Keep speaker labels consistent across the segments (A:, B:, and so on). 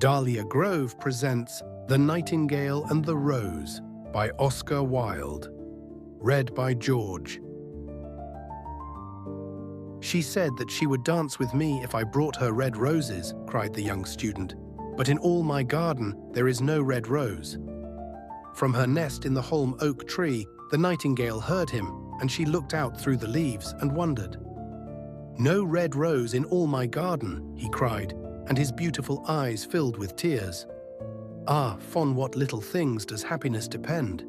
A: Dahlia Grove presents The Nightingale and the Rose by Oscar Wilde. Read by George. "She said that she would dance with me if I brought her red roses," cried the young student. "But in all my garden there is no red rose." From her nest in the holm oak tree, the nightingale heard him, and she looked out through the leaves and wondered. "No red rose in all my garden," he cried, and his beautiful eyes filled with tears. "Ah, on what little things does happiness depend?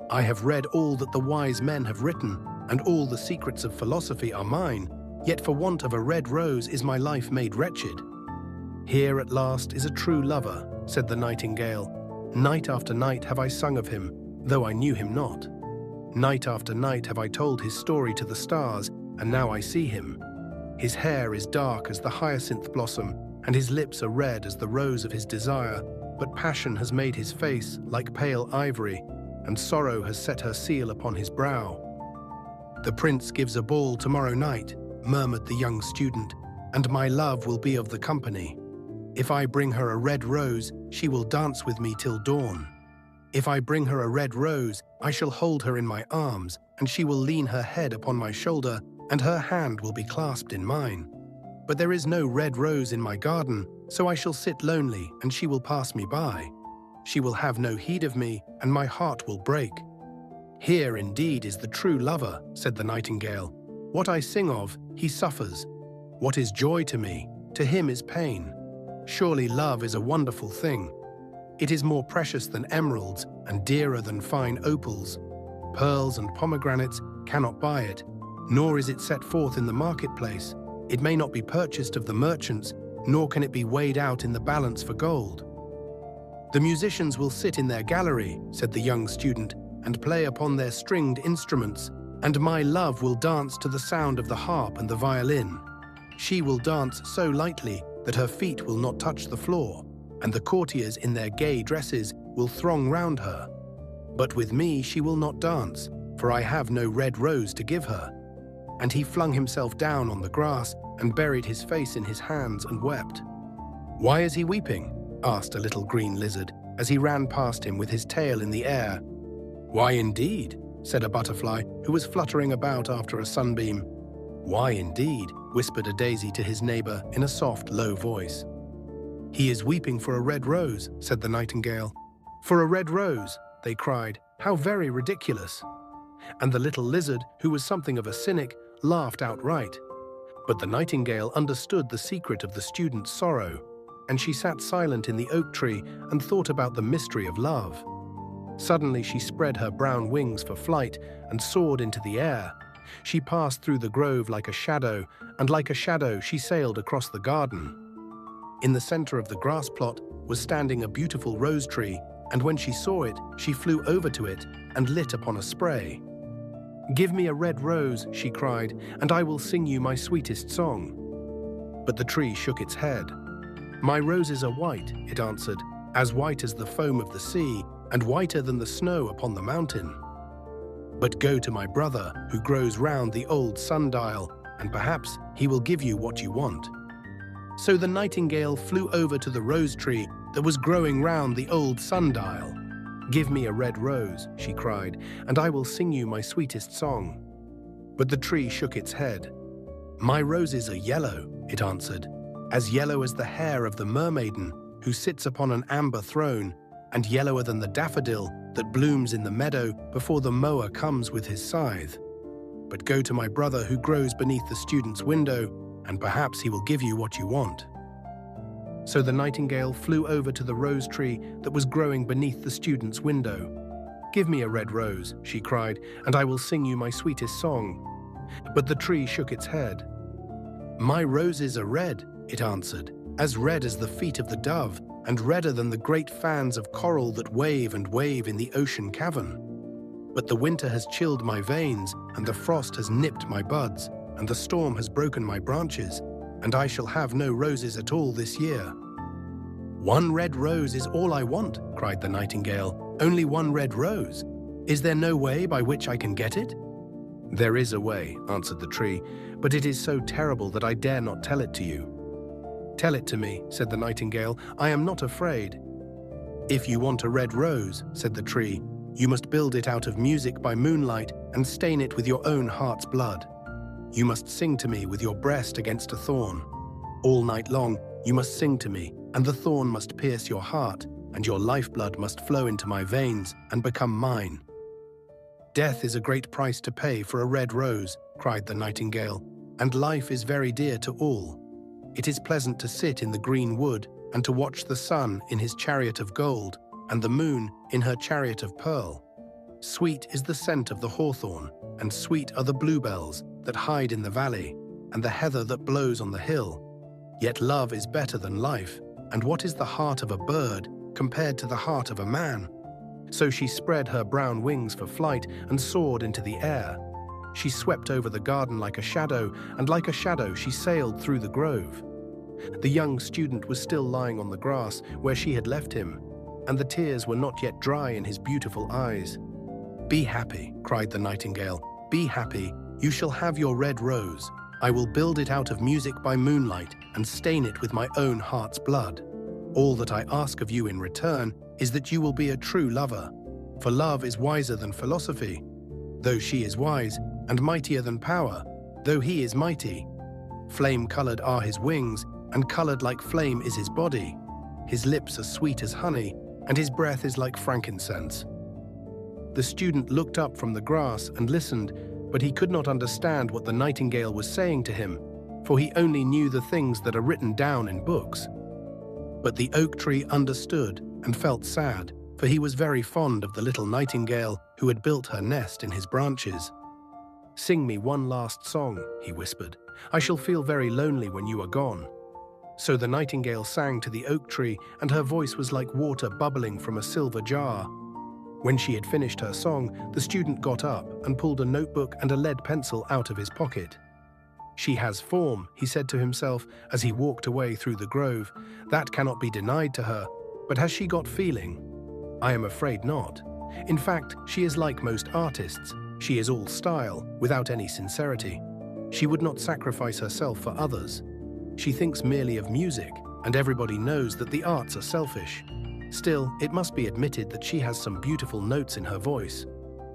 A: I have read all that the wise men have written, and all the secrets of philosophy are mine, yet for want of a red rose is my life made wretched." "Here at last is a true lover," said the nightingale. "Night after night have I sung of him, though I knew him not. Night after night have I told his story to the stars, and now I see him. His hair is dark as the hyacinth blossom, and his lips are red as the rose of his desire, but passion has made his face like pale ivory, and sorrow has set her seal upon his brow." "The prince gives a ball tomorrow night," murmured the young student, "and my love will be of the company. If I bring her a red rose, she will dance with me till dawn. If I bring her a red rose, I shall hold her in my arms, and she will lean her head upon my shoulder, and her hand will be clasped in mine. But there is no red rose in my garden, so I shall sit lonely, and she will pass me by. She will have no heed of me, and my heart will break." "Here indeed is the true lover," said the nightingale. "What I sing of, he suffers. What is joy to me, to him is pain. Surely love is a wonderful thing. It is more precious than emeralds and dearer than fine opals. Pearls and pomegranates cannot buy it, nor is it set forth in the marketplace. It may not be purchased of the merchants, nor can it be weighed out in the balance for gold." "The musicians will sit in their gallery," said the young student, "and play upon their stringed instruments, and my love will dance to the sound of the harp and the violin. She will dance so lightly that her feet will not touch the floor, and the courtiers in their gay dresses will throng round her. But with me she will not dance, for I have no red rose to give her." And he flung himself down on the grass and buried his face in his hands and wept. "Why is he weeping?" asked a little green lizard, as he ran past him with his tail in the air. "Why indeed?" said a butterfly who was fluttering about after a sunbeam. "Why indeed?" whispered a daisy to his neighbor in a soft, low voice. "He is weeping for a red rose," said the nightingale. "For a red rose," they cried. "How very ridiculous!" And the little lizard, who was something of a cynic, laughed outright. But the nightingale understood the secret of the student's sorrow, and she sat silent in the oak tree and thought about the mystery of love. Suddenly she spread her brown wings for flight and soared into the air. She passed through the grove like a shadow, and like a shadow she sailed across the garden. In the center of the grass plot was standing a beautiful rose tree, and when she saw it, she flew over to it and lit upon a spray. "Give me a red rose," she cried, "and I will sing you my sweetest song." But the tree shook its head. "My roses are white," it answered, "as white as the foam of the sea, and whiter than the snow upon the mountain. But go to my brother, who grows round the old sundial, and perhaps he will give you what you want." So the nightingale flew over to the rose tree that was growing round the old sundial. "Give me a red rose," she cried, "and I will sing you my sweetest song." But the tree shook its head. "My roses are yellow," it answered, "as yellow as the hair of the mermaiden who sits upon an amber throne, and yellower than the daffodil that blooms in the meadow before the mower comes with his scythe. But go to my brother who grows beneath the student's window, and perhaps he will give you what you want." So the nightingale flew over to the rose tree that was growing beneath the student's window. "Give me a red rose," she cried, "and I will sing you my sweetest song." But the tree shook its head. "My roses are red," it answered, "as red as the feet of the dove, and redder than the great fans of coral that wave and wave in the ocean cavern. But the winter has chilled my veins, and the frost has nipped my buds, and the storm has broken my branches, and I shall have no roses at all this year." "One red rose is all I want," cried the nightingale. "Only one red rose. Is there no way by which I can get it?" "There is a way," answered the tree, "but it is so terrible that I dare not tell it to you." "Tell it to me," said the nightingale. "I am not afraid." "If you want a red rose," said the tree, "you must build it out of music by moonlight and stain it with your own heart's blood. You must sing to me with your breast against a thorn. All night long you must sing to me, and the thorn must pierce your heart, and your lifeblood must flow into my veins and become mine." "Death is a great price to pay for a red rose," cried the nightingale, "and life is very dear to all. It is pleasant to sit in the green wood and to watch the sun in his chariot of gold and the moon in her chariot of pearl. Sweet is the scent of the hawthorn, and sweet are the bluebells that hide in the valley, and the heather that blows on the hill. Yet love is better than life, and what is the heart of a bird compared to the heart of a man?" So she spread her brown wings for flight and soared into the air. She swept over the garden like a shadow, and like a shadow she sailed through the grove. The young student was still lying on the grass where she had left him, and the tears were not yet dry in his beautiful eyes. "Be happy," cried the nightingale. "Be happy. You shall have your red rose. I will build it out of music by moonlight and stain it with my own heart's blood. All that I ask of you in return is that you will be a true lover, for love is wiser than philosophy, though she is wise, and mightier than power, though he is mighty. Flame-colored are his wings, and colored like flame is his body. His lips are sweet as honey, and his breath is like frankincense." The student looked up from the grass and listened, but he could not understand what the nightingale was saying to him, for he only knew the things that are written down in books. But the oak tree understood and felt sad, for he was very fond of the little nightingale who had built her nest in his branches. "Sing me one last song," he whispered. "I shall feel very lonely when you are gone." So the nightingale sang to the oak tree, and her voice was like water bubbling from a silver jar. When she had finished her song, the student got up and pulled a notebook and a lead pencil out of his pocket. "She has form," he said to himself as he walked away through the grove. "That cannot be denied to her. But has she got feeling? I am afraid not. In fact, she is like most artists. She is all style, without any sincerity. She would not sacrifice herself for others. She thinks merely of music, and everybody knows that the arts are selfish. Still, it must be admitted that she has some beautiful notes in her voice.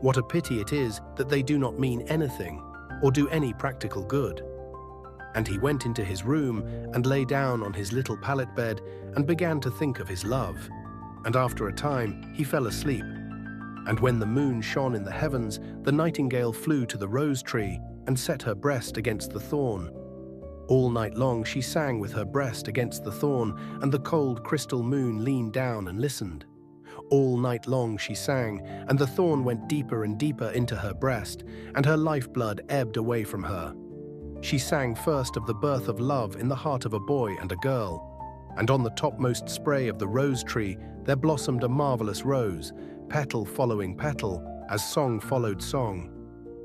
A: What a pity it is that they do not mean anything, or do any practical good." And he went into his room and lay down on his little pallet bed and began to think of his love. And after a time, he fell asleep. And when the moon shone in the heavens, the nightingale flew to the rose tree and set her breast against the thorn. All night long she sang with her breast against the thorn, and the cold crystal moon leaned down and listened. All night long she sang, and the thorn went deeper and deeper into her breast, and her lifeblood ebbed away from her. She sang first of the birth of love in the heart of a boy and a girl, and on the topmost spray of the rose tree there blossomed a marvelous rose, petal following petal, as song followed song.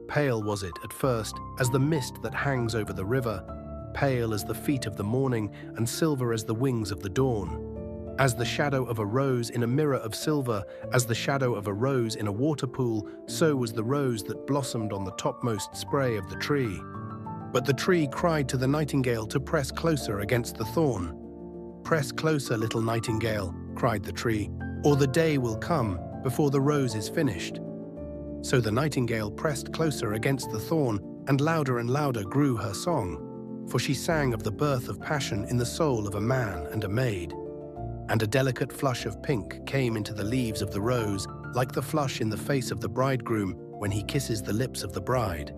A: Pale was it at first as the mist that hangs over the river, pale as the feet of the morning, and silver as the wings of the dawn. As the shadow of a rose in a mirror of silver, as the shadow of a rose in a water pool, so was the rose that blossomed on the topmost spray of the tree. But the tree cried to the nightingale to press closer against the thorn. "Press closer, little nightingale," cried the tree, "or the day will come before the rose is finished." So the nightingale pressed closer against the thorn, and louder grew her song, for she sang of the birth of passion in the soul of a man and a maid. And a delicate flush of pink came into the leaves of the rose, like the flush in the face of the bridegroom when he kisses the lips of the bride.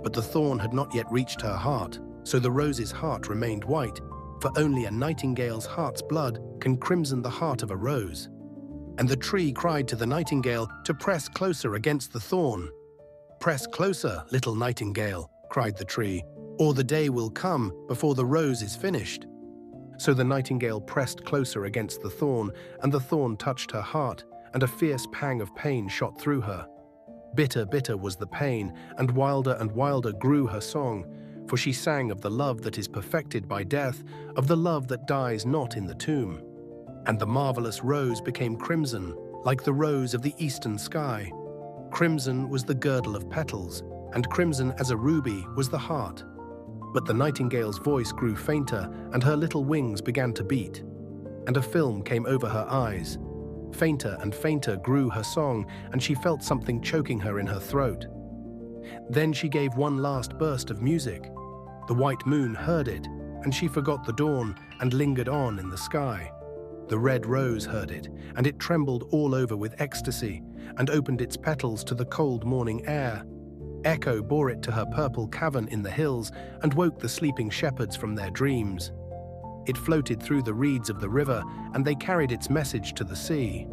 A: But the thorn had not yet reached her heart, so the rose's heart remained white, for only a nightingale's heart's blood can crimson the heart of a rose. And the tree cried to the nightingale to press closer against the thorn. "Press closer, little nightingale," cried the tree, "or the day will come before the rose is finished." So the nightingale pressed closer against the thorn, and the thorn touched her heart, and a fierce pang of pain shot through her. Bitter, bitter was the pain, and wilder grew her song, for she sang of the love that is perfected by death, of the love that dies not in the tomb. And the marvelous rose became crimson, like the rose of the eastern sky. Crimson was the girdle of petals, and crimson as a ruby was the heart. But the nightingale's voice grew fainter, and her little wings began to beat, and a film came over her eyes. Fainter and fainter grew her song, and she felt something choking her in her throat. Then she gave one last burst of music. The white moon heard it, and she forgot the dawn and lingered on in the sky. The red rose heard it, and it trembled all over with ecstasy, and opened its petals to the cold morning air. Echo bore it to her purple cavern in the hills, and woke the sleeping shepherds from their dreams. It floated through the reeds of the river, and they carried its message to the sea.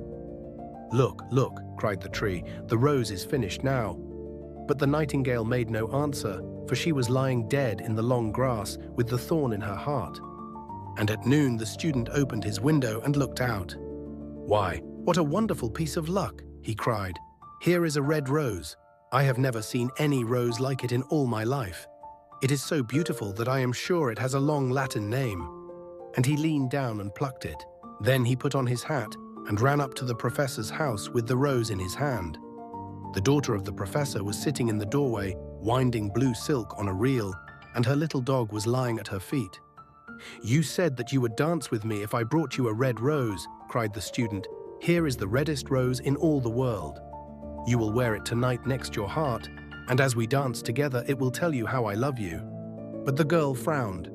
A: "Look, look," cried the tree, "the rose is finished now." But the nightingale made no answer, for she was lying dead in the long grass with the thorn in her heart. And at noon the student opened his window and looked out. "Why, what a wonderful piece of luck!" he cried. "Here is a red rose. I have never seen any rose like it in all my life. It is so beautiful that I am sure it has a long Latin name." And he leaned down and plucked it. Then he put on his hat and ran up to the professor's house with the rose in his hand. The daughter of the professor was sitting in the doorway, winding blue silk on a reel, and her little dog was lying at her feet. "You said that you would dance with me if I brought you a red rose," cried the student. "Here is the reddest rose in all the world. You will wear it tonight next your heart, and as we dance together it will tell you how I love you." But the girl frowned.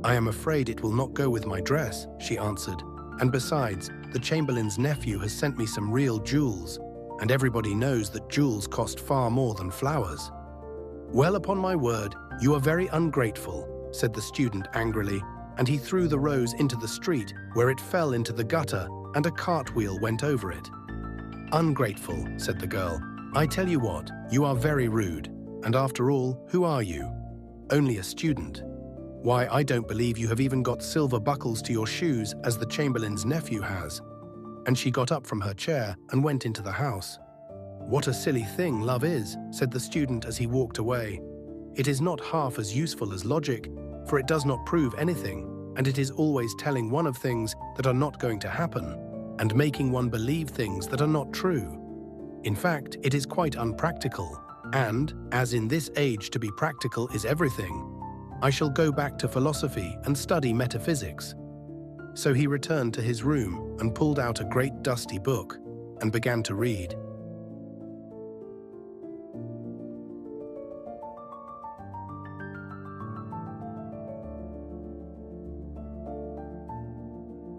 A: "I am afraid it will not go with my dress," she answered. "And besides, the Chamberlain's nephew has sent me some real jewels, and everybody knows that jewels cost far more than flowers." "Well, upon my word, you are very ungrateful," said the student angrily, and he threw the rose into the street, where it fell into the gutter, and a cartwheel went over it. "Ungrateful," said the girl. "I tell you what, you are very rude. And after all, who are you? Only a student. Why, I don't believe you have even got silver buckles to your shoes, as the Chamberlain's nephew has." And she got up from her chair and went into the house. "What a silly thing love is," said the student as he walked away. "It is not half as useful as logic, for it does not prove anything, and it is always telling one of things that are not going to happen, and making one believe things that are not true. In fact, it is quite unpractical, and, as in this age to be practical is everything, I shall go back to philosophy and study metaphysics." So he returned to his room and pulled out a great dusty book and began to read.